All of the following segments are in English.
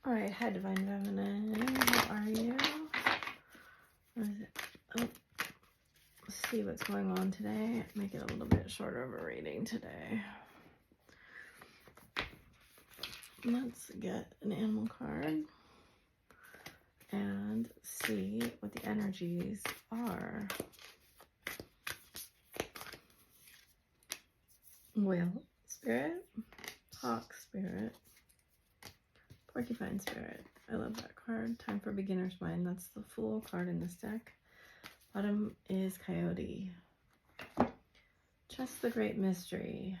All right, hi Divine Feminine, how are you? What is it? Oh, let's see what's going on today. Make it a little bit shorter of a reading today. Let's get an animal card and see what the energies are. Whale spirit, hawk spirit, porcupine spirit. I love that card. Time for beginner's mind. That's the Fool card in this deck. Bottom is coyote. Trust the great mystery.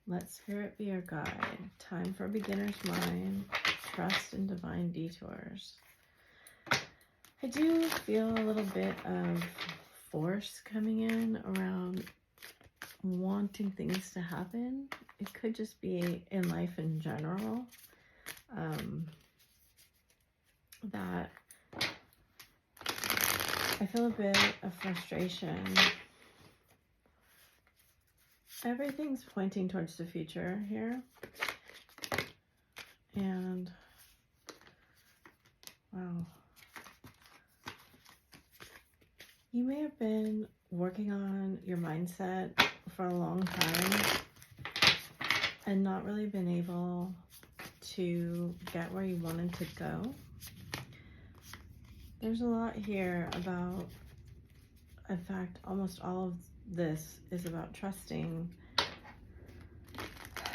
Let spirit be your guide. Time for beginner's mind. Trust in divine detours. I do feel a little bit of force coming in around wanting things to happen. It could just be in life in general. That I feel a bit of frustration. Everything's pointing towards the future here. And wow. You may have been working on your mindset for a long time and not really been able to get where you wanted to go. There's a lot here about, in fact, almost all of this is about trusting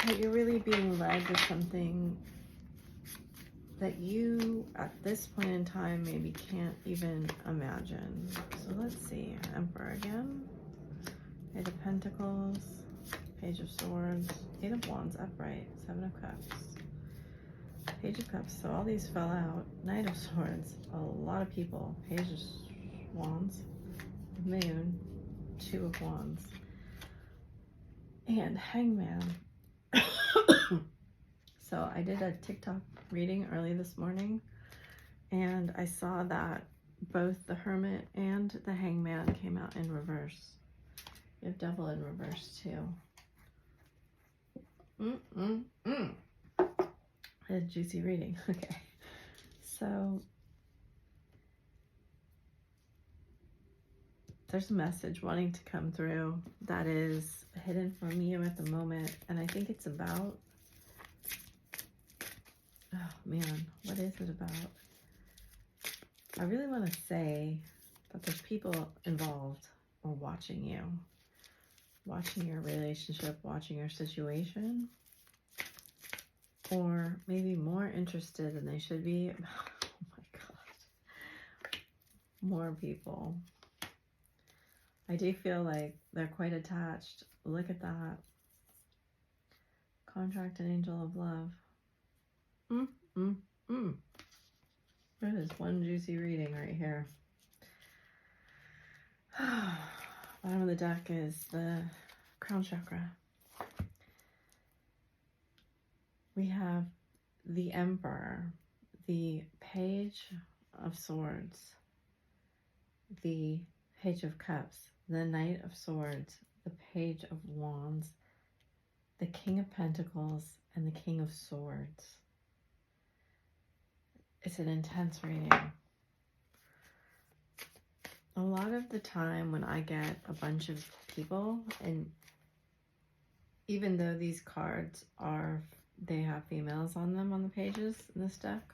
that you're really being led to something that you, at this point in time, maybe can't even imagine. So let's see. Emperor again. Eight of Pentacles. Page of Swords. Eight of Wands upright. Seven of Cups. Page of Cups. So all these fell out. Knight of Swords. A lot of people. Page of Wands. Moon. Two of Wands. And Hangman. So I did a TikTok reading early this morning, and I saw that both the Hermit and the Hangman came out in reverse. You have Devil in reverse too. A juicy reading. Okay. So there's a message wanting to come through that is hidden from you at the moment, and I think it's about, oh man, what is it about? I really want to say that there's people involved or watching you, watching your relationship, watching your situation, or maybe more interested than they should be. Oh my God. More people. I do feel like they're quite attached. Look at that. Contract and Angel of Love. That is one juicy reading right here. Bottom of the deck is the crown chakra. We have the Emperor, the Page of Swords, the Page of Cups, the Knight of Swords, the Page of Wands, the King of Pentacles, and the King of Swords. It's an intense reading. A lot of the time when I get a bunch of people, and even though these cards they have females on them on the pages in this deck,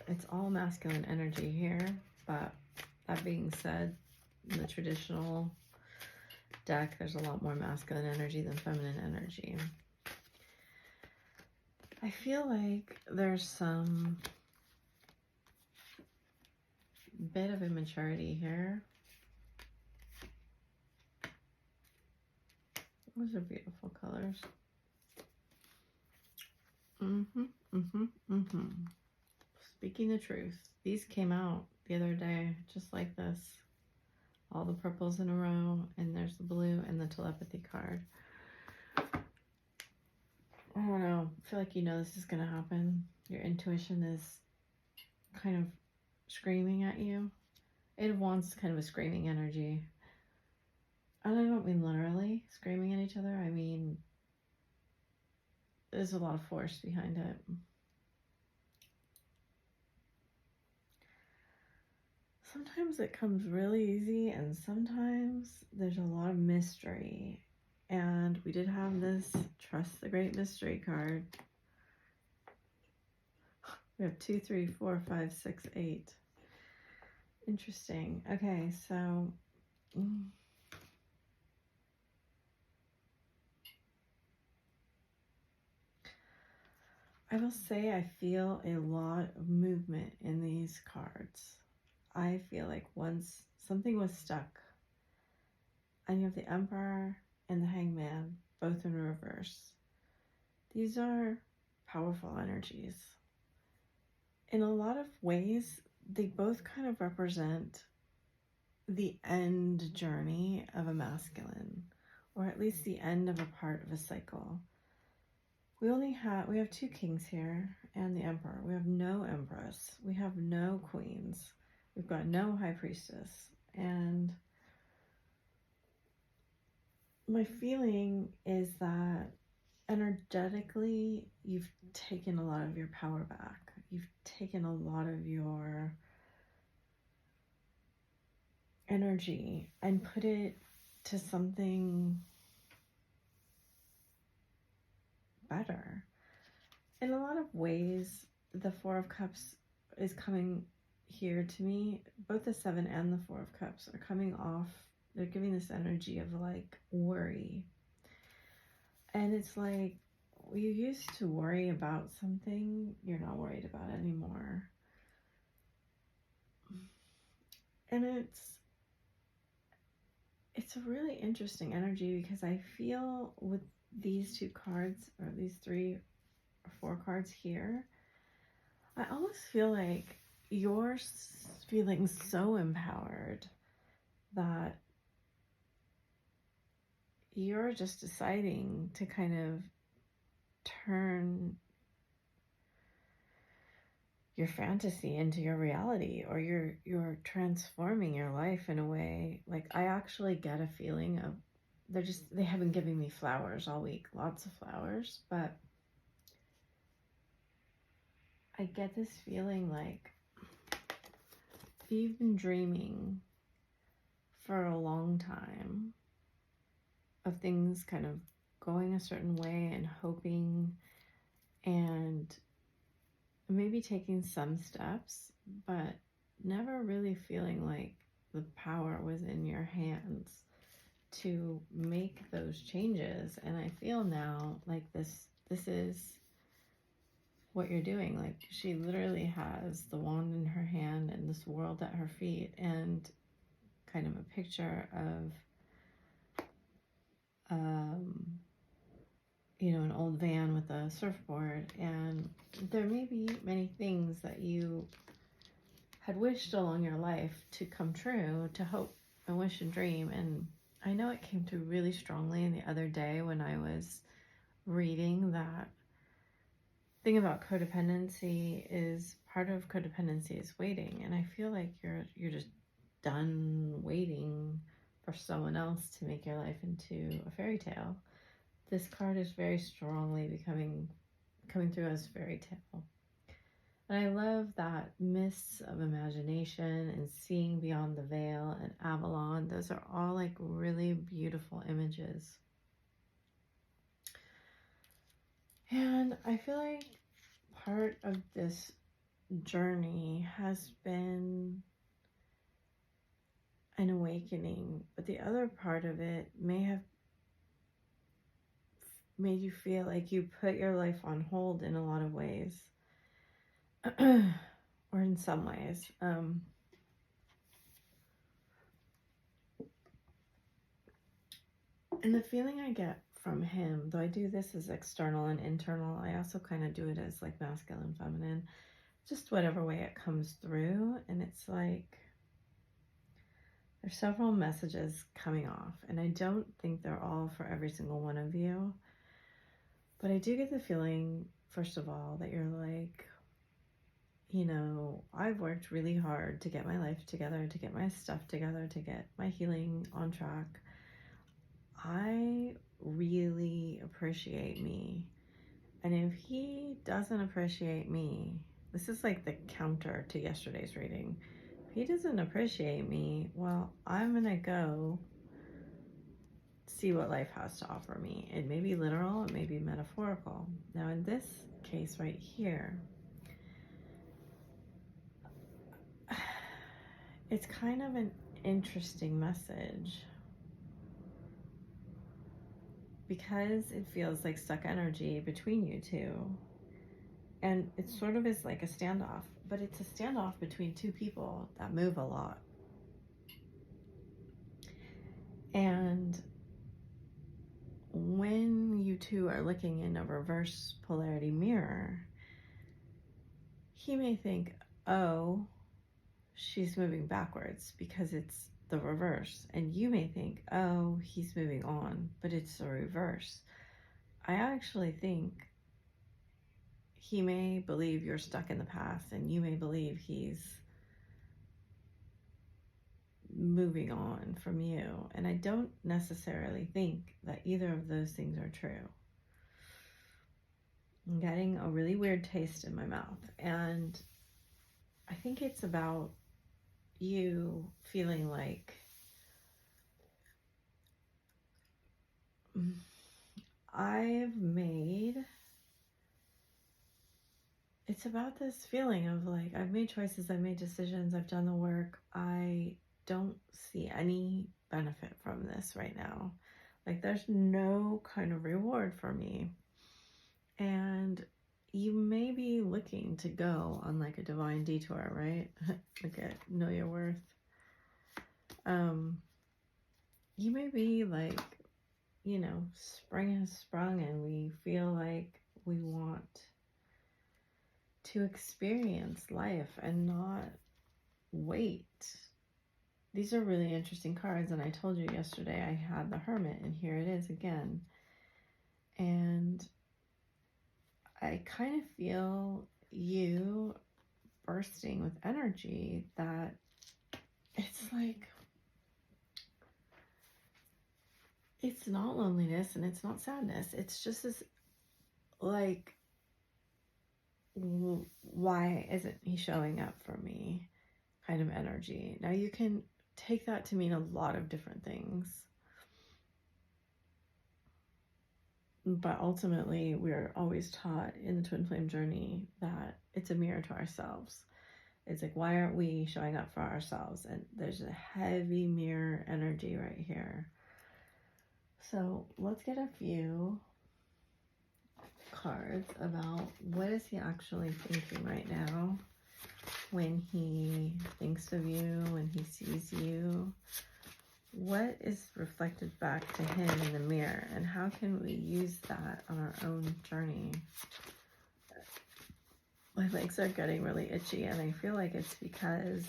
it's all masculine energy here. But that being said, in the traditional deck, there's a lot more masculine energy than feminine energy. I feel like there's some bit of immaturity here. Those are beautiful colors. Speaking the truth, these came out the other day just like this. All the purples in a row, and there's the blue and the telepathy card. I don't know. I feel like you know this is going to happen. Your intuition is kind of screaming at you. Eight of Wands is kind of a screaming energy. And I don't mean literally screaming at each other. I mean, there's a lot of force behind it. sometimes it comes really easy and sometimes there's a lot of mystery. And we did have this Trust the Great Mystery card. We have 2, 3, 4, 5, 6, 8. Interesting. Okay, so I will say I feel a lot of movement in these cards. I feel like once something was stuck, and you have the Emperor and the Hangman, both in reverse. These are powerful energies. In a lot of ways, they both kind of represent the end journey of a masculine, or at least the end of a part of a cycle. We have 2 kings here and the Emperor. We have no Empress. We have no queens. We've got no High Priestess. And my feeling is that energetically, you've taken a lot of your power back. You've taken a lot of your energy and put it to something better. In a lot of ways, the Four of Cups is coming here to me. Both the 7 and the 4 of Cups are coming off. They're giving this energy of like worry. And it's like, you used to worry about something, you're not worried about it anymore. And it's a really interesting energy because I feel with these 2 cards, or these 3 or 4 cards here, I almost feel like you're feeling so empowered that you're just deciding to kind of turn your fantasy into your reality, or you're transforming your life in a way. Like, I actually get a feeling of they haven't given me flowers all week, lots of flowers, but I get this feeling like you've been dreaming for a long time of things kind of going a certain way and hoping and maybe taking some steps, but never really feeling like the power was in your hands to make those changes. And I feel now like this is what you're doing. Like, she literally has the wand in her hand and this world at her feet, and kind of a picture of an old van with a surfboard, and there may be many things that you had wished along your life to come true, to hope and wish and dream. And I know it came through really strongly the other day when I was reading that thing about codependency. Is part of codependency is waiting, and I feel like you're just done waiting for someone else to make your life into a fairy tale. This card is very strongly coming through as fairy tale. And I love that mists of imagination and seeing beyond the veil and Avalon. Those are all like really beautiful images. And I feel like part of this journey has been an awakening, but the other part of it may have made you feel like you put your life on hold in a lot of ways, or in some ways. And the feeling I get from him, though I do this as external and internal, I also kind of do it as like masculine, feminine, just whatever way it comes through. And it's like there's several messages coming off, and I don't think they're all for every single one of you. But I do get the feeling, first of all, that you're like, I've worked really hard to get my life together, to get my stuff together, to get my healing on track. I really appreciate me. And if he doesn't appreciate me, this is like the counter to yesterday's reading. he doesn't appreciate me, well, I'm going to go see what life has to offer me. It may be literal, it may be metaphorical. Now, in this case right here, it's kind of an interesting message because it feels like stuck energy between you two. And it sort of is like a standoff, but it's a standoff between two people that move a lot. And when you two are looking in a reverse polarity mirror, he may think, oh, she's moving backwards because it's the reverse. And you may think, oh, he's moving on, but it's the reverse. I actually think he may believe you're stuck in the past, and you may believe he's moving on from you. And I don't necessarily think that either of those things are true. I'm getting a really weird taste in my mouth, and I think it's about you feeling like it's about this feeling of like, I've made choices, I've made decisions, I've done the work. I don't see any benefit from this right now. Like, there's no kind of reward for me. And you may be looking to go on like a divine detour, right? Look at Know Your Worth. You may be like, you know, spring has sprung and we feel like we want to experience life and not wait. These are really interesting cards, and I told you yesterday I had the Hermit, and here it is again. And I kind of feel you bursting with energy that it's like, it's not loneliness and it's not sadness. It's just this like, why isn't he showing up for me kind of energy. Now you can take that to mean a lot of different things, but ultimately we're always taught in the twin flame journey that it's a mirror to ourselves. It's like, why aren't we showing up for ourselves? And there's a heavy mirror energy right here. So let's get a few cards about what is he actually thinking right now when he thinks of you, when he sees you. What is reflected back to him in the mirror, and how can we use that on our own journey? My legs are getting really itchy, and I feel like it's because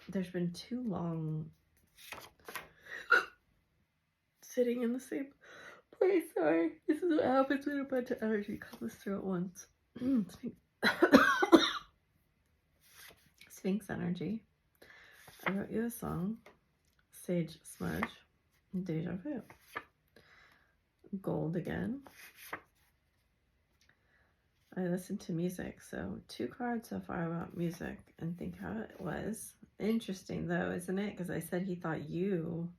there's been too long sitting in the same place. Sorry, this is what happens when a bunch of energy comes through at once. Sphinx energy. I wrote you a song. Sage Smudge. Deja Vu. Gold again. I listened to music, so 2 cards so far about music, and think how it was. Interesting though, isn't it? Because I said he thought he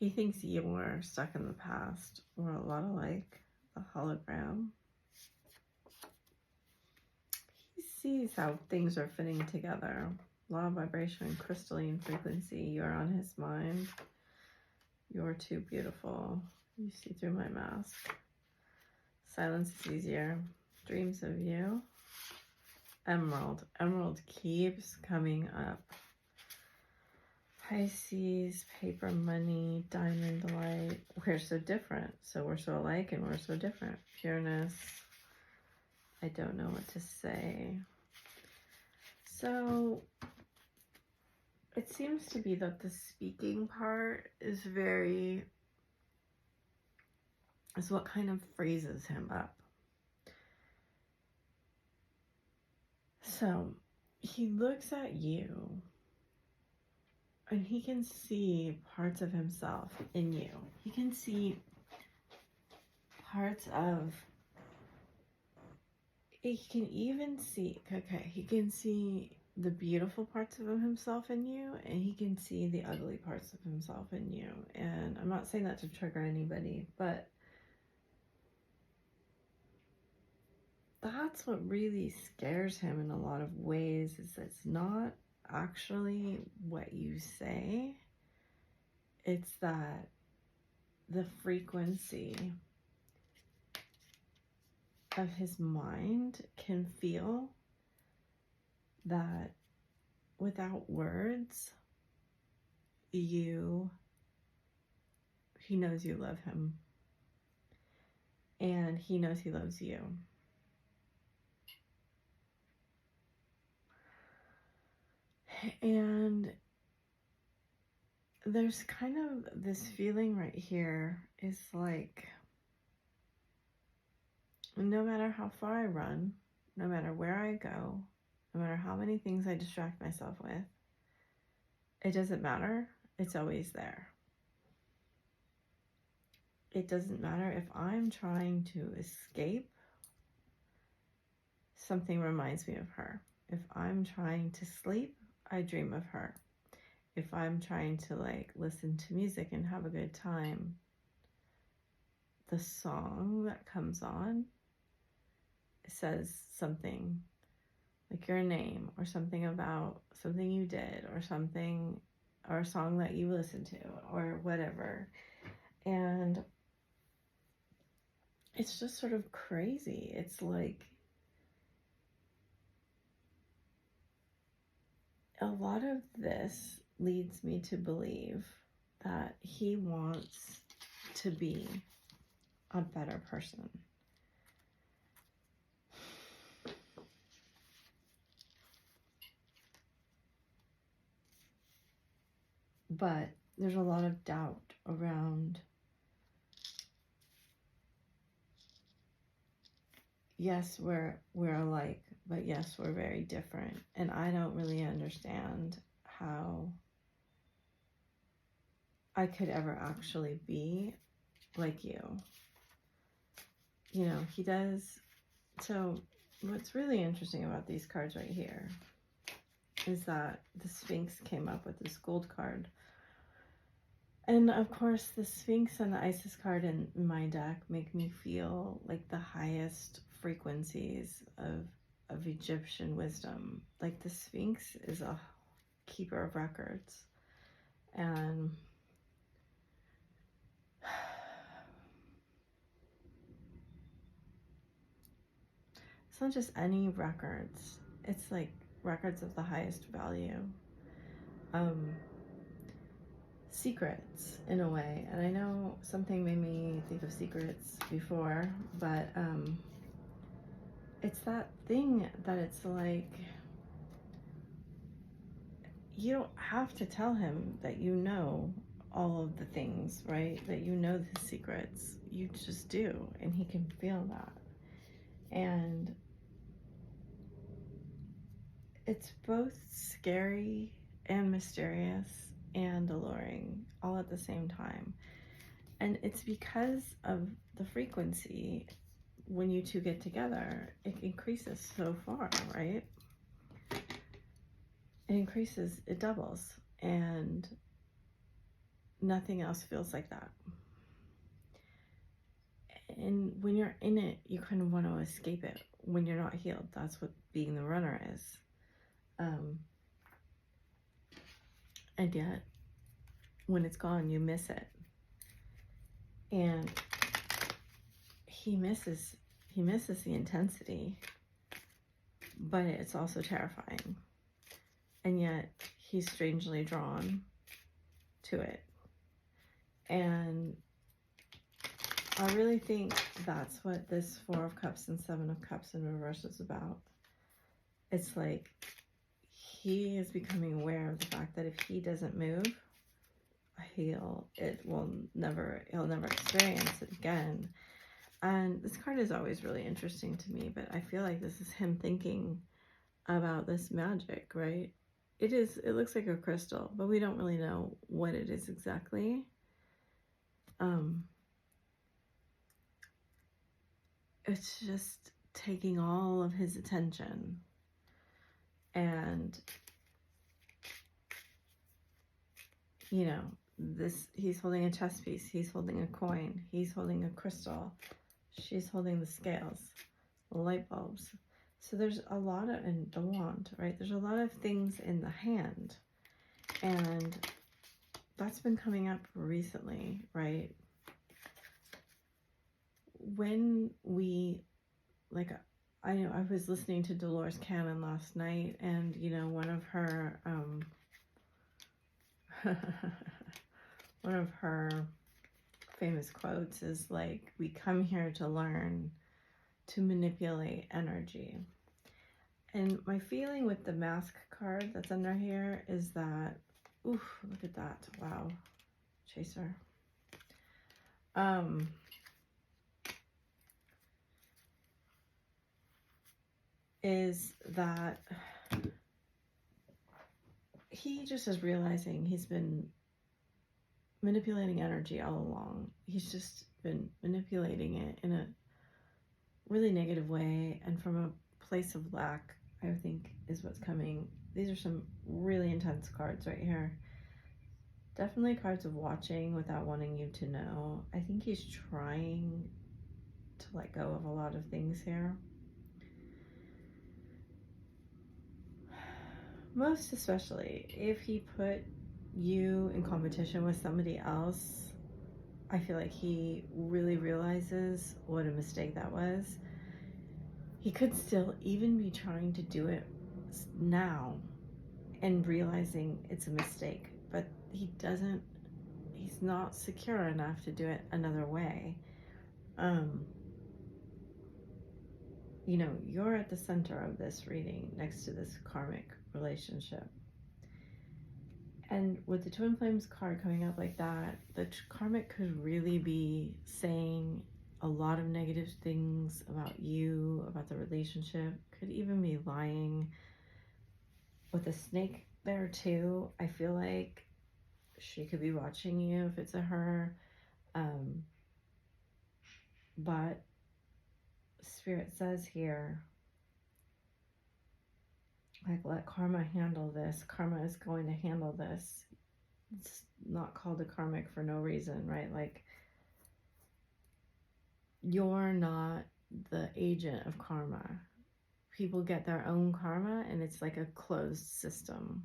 thinks you were stuck in the past. We're a lot alike. The hologram. He sees how things are fitting together. Law of vibration, crystalline frequency. You're on his mind. You're too beautiful. You see through my mask. Silence is easier. Dreams of you. Emerald. Emerald keeps coming up. Pisces, paper money, diamond light. We're so different. So we're so alike and we're so different. Pureness. I don't know what to say. So it seems to be that the speaking part is what kind of freezes him up. So he looks at you and he can see parts of himself in you. He can see parts of, he can even see, he can see the beautiful parts of himself in you, and he can see the ugly parts of himself in you. And I'm not saying that to trigger anybody, but that's what really scares him in a lot of ways, is it's not actually what you say. It's that the frequency of his mind can feel that without words, he knows you love him, and he knows he loves you. And there's kind of this feeling right here, is like, no matter how far I run, no matter where I go, no matter how many things I distract myself with, it doesn't matter. It's always there. It doesn't matter if I'm trying to escape, something reminds me of her. If I'm trying to sleep, I dream of her. If I'm trying to like listen to music and have a good time, the song that comes on says something like your name, or something about something you did, or something, or a song that you listened to, or whatever. And it's just sort of crazy. It's like a lot of this leads me to believe that he wants to be a better person. But there's a lot of doubt around, yes, we're alike, but yes, we're very different. And I don't really understand how I could ever actually be like you. You know, he does. So what's really interesting about these cards right here is that the Sphinx came up with this gold card. And of course, the Sphinx and the Isis card in my deck make me feel like the highest frequencies of Egyptian wisdom. Like the Sphinx is a keeper of records. And it's not just any records. It's like records of the highest value. Secrets, in a way. And I know something made me think of secrets before, but it's that thing that it's like, you don't have to tell him that you know all of the things, right? That you know the secrets. You just do, and he can feel that. And it's both scary and mysterious and alluring all at the same time. And it's because of the frequency. When you two get together, it increases so far, right? It increases, it doubles, and nothing else feels like that. And when you're in it, you kind of want to escape it when you're not healed. That's what being the runner is. And yet, when it's gone, you miss it. And he misses the intensity, but it's also terrifying. And yet, he's strangely drawn to it. And I really think that's what this Four of Cups and Seven of Cups in reverse is about. It's like he is becoming aware of the fact that if he doesn't move, he'll never experience it again. And this card is always really interesting to me, but I feel like this is him thinking about this magic, right? It looks like a crystal, but we don't really know what it is exactly. It's just taking all of his attention. And, you know, he's holding a chess piece, he's holding a coin, he's holding a crystal, she's holding the scales, the light bulbs. So there's a lot of, and the wand, right? There's a lot of things in the hand. And that's been coming up recently, right? When we, like, I know I was listening to Dolores Cannon last night, and, you know, one of her, one of her famous quotes is like, we come here to learn to manipulate energy. And my feeling with the mask card that's under here is that, oof, look at that, wow, chaser. Is that he just is realizing he's been manipulating energy all along. He's just been manipulating it in a really negative way, and from a place of lack, I think, is what's coming. These are some really intense cards right here. Definitely cards of watching without wanting you to know. I think he's trying to let go of a lot of things here. Most especially if he put you in competition with somebody else, I feel like he really realizes what a mistake that was. He could still even be trying to do it now and realizing it's a mistake, but he's not secure enough to do it another way. You know, you're at the center of this reading next to this karmic relationship. And with the Twin Flames card coming up like that, the karmic could really be saying a lot of negative things about you, about the relationship, could even be lying. With the snake there too, I feel like she could be watching you if it's a her. But Spirit says here, like, let karma handle this. Karma is going to handle this. It's not called a karmic for no reason, right? Like, you're not the agent of karma. People get their own karma, and it's like a closed system.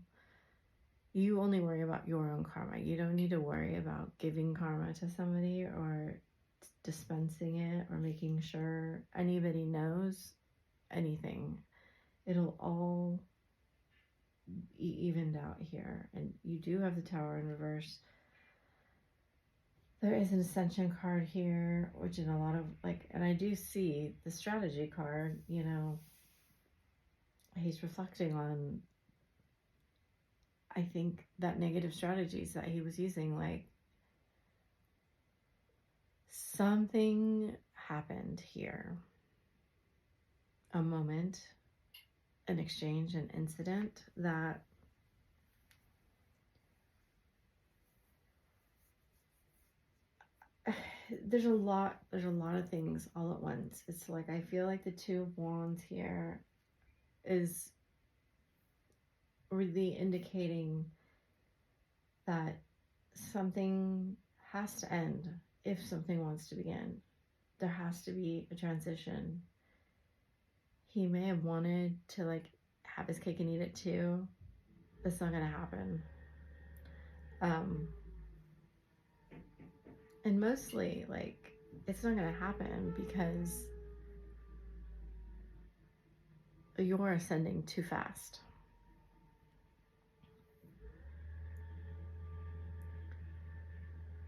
You only worry about your own karma. You don't need to worry about giving karma to somebody or dispensing it or making sure anybody knows anything. It'll all be evened out here. And you do have the Tower in reverse. There is an Ascension card here, which in a lot of, like, and I do see the Strategy card, you know, he's reflecting on, I think, that negative strategies that he was using. Like, something happened here, a moment, an exchange, an incident that there's a lot of things all at once. It's like, I feel like the Two of Wands here is really indicating that something has to end if something wants to begin. There has to be a transition. He may have wanted to, like, have his cake and eat it too. That's not gonna happen. And mostly, like, it's not gonna happen because you're ascending too fast.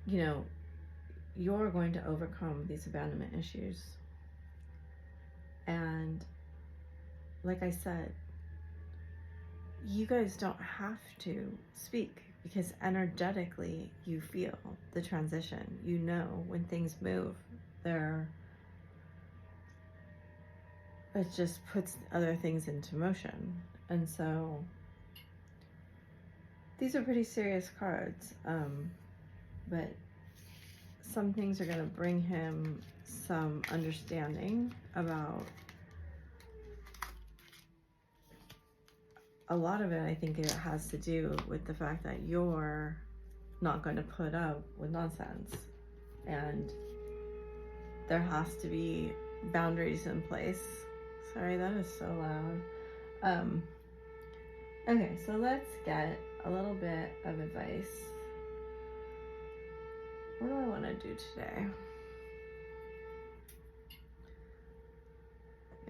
You know, you're going to overcome these abandonment issues. And like I said, you guys don't have to speak because energetically you feel the transition. You know when things move, it just puts other things into motion. And so these are pretty serious cards, but some things are going to bring him some understanding about a lot of it, I think it has to do with the fact that you're not going to put up with nonsense. And there has to be boundaries in place. Sorry, that is so loud. Okay, so let's get a little bit of advice. What do I want to do today?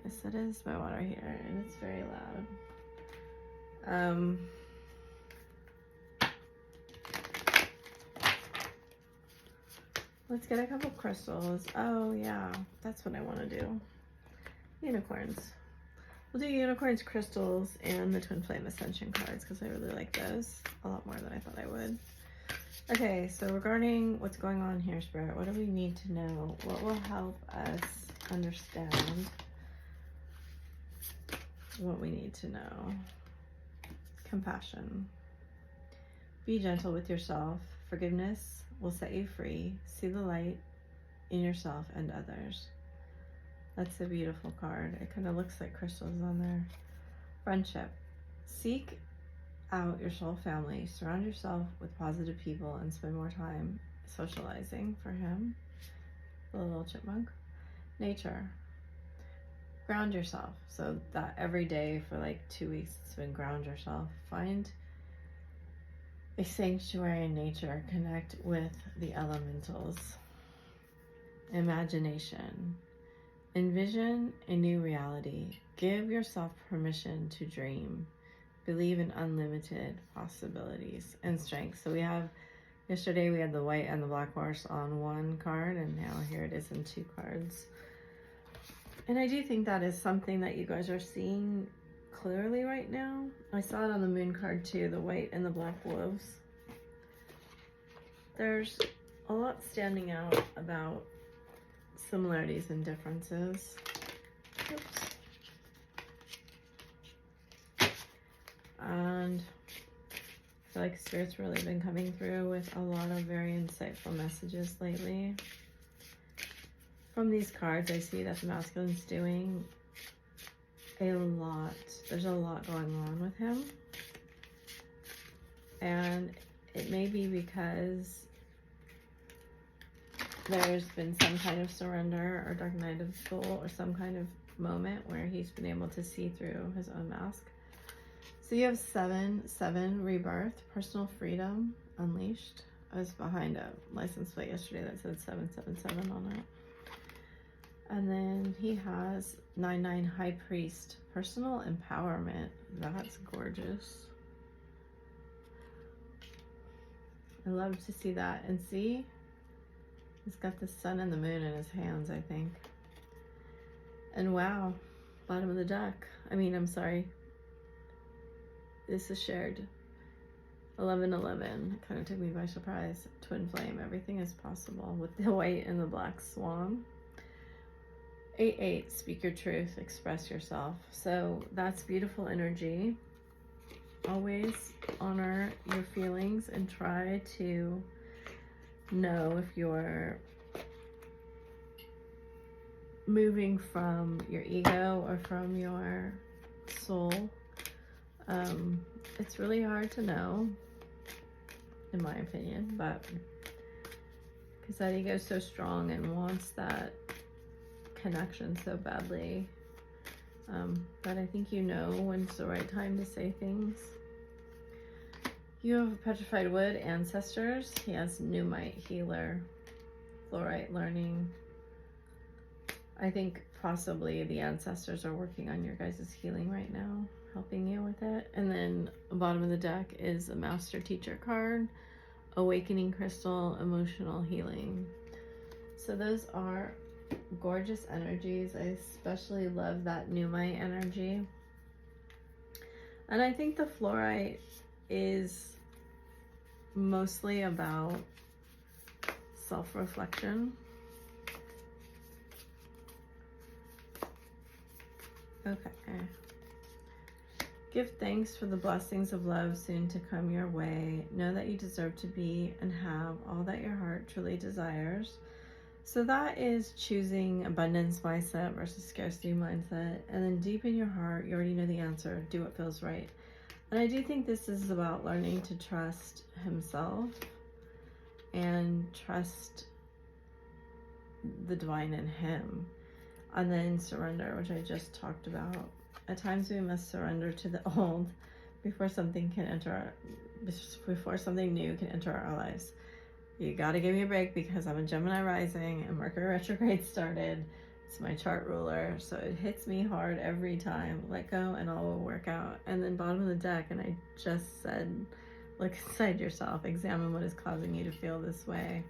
Yes, it is my water heater, and it's very loud. Let's get a couple crystals. Oh yeah, that's what I want to do. Unicorns. We'll do unicorns, crystals, and the twin flame ascension cards because I really like those a lot more than I thought I would. Okay, so regarding what's going on here, Spirit, what do we need to know? What will help us understand what we need to know? Compassion. Be gentle with yourself. Forgiveness will set you free. See the light in yourself and others. That's a beautiful card. It kind of looks like crystals on there. Friendship. Seek out your soul family. Surround yourself with positive people and spend more time socializing for him. The little chipmunk. Nature. Ground yourself. So that every day for like 2 weeks, it's been ground yourself. Find a sanctuary in nature. Connect with the elementals. Imagination. Envision a new reality. Give yourself permission to dream. Believe in unlimited possibilities and strength. So we have, yesterday we had the white and the black horse on one card, and now here it is in 2 cards. And I do think that is something that you guys are seeing clearly right now. I saw it on the moon card too, the white and the black wolves. There's a lot standing out about similarities and differences. Oops. And I feel like Spirit's really been coming through with a lot of very insightful messages lately. From these cards, I see that the masculine's doing a lot. There's a lot going on with him. And it may be because there's been some kind of surrender or dark night of the soul or some kind of moment where he's been able to see through his own mask. So you have 7/7 rebirth, personal freedom unleashed. I was behind a license plate yesterday that said 777 on it. And then he has 9/9 high priest, personal empowerment. That's gorgeous. I love to see that. And see, he's got the sun and the moon in his hands, I think. And wow, bottom of the deck. I'm sorry. This is shared. 11/11. It kind of took me by surprise. Twin flame. Everything is possible with the white and the black swan. 8/8. Speak your truth. Express yourself. So that's beautiful energy. Always honor your feelings and try to know if you're moving from your ego or from your soul. It's really hard to know, in my opinion, but because that ego is so strong and wants that connection so badly. But I think you know when it's the right time to say things. You have petrified wood ancestors. He has Pneumite healer, fluorite learning. I think possibly the ancestors are working on your guys' healing right now, helping you with it. And then the bottom of the deck is a master teacher card, awakening crystal, emotional healing. So those are gorgeous energies. I especially love that Pneumite energy. And I think the fluorite is mostly about self-reflection. Okay. Give thanks for the blessings of love soon to come your way. Know that you deserve to be and have all that your heart truly desires. So that is choosing abundance mindset versus scarcity mindset. And then deep in your heart, you already know the answer. Do what feels right. And I do think this is about learning to trust himself and trust the divine in him. And then surrender, which I just talked about. At times we must surrender to the old before something new can enter our lives. You gotta give me a break because I'm a Gemini rising and Mercury retrograde started. It's my chart ruler, so it hits me hard every time. Let go and all will work out. And then bottom of the deck, and I just said, look inside yourself, examine what is causing you to feel this way.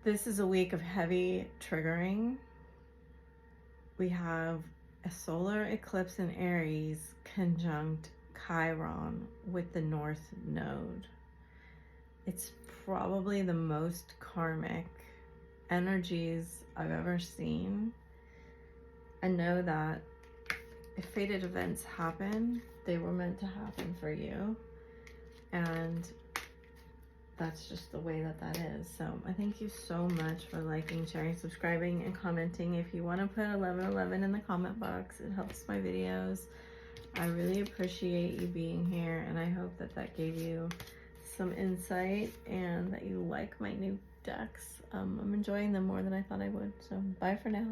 This is a week of heavy triggering. We have a solar eclipse in Aries conjunct Chiron with the North Node. It's probably the most karmic energies I've ever seen. I know that if fated events happen, they were meant to happen for you. And that's just the way that is. So I thank you so much for liking, sharing, subscribing, and commenting. If you want to put 1111 in the comment box, it helps my videos. I really appreciate you being here, and I hope that that gave you some insight and that you like my new decks. I'm enjoying them more than I thought I would. So bye for now.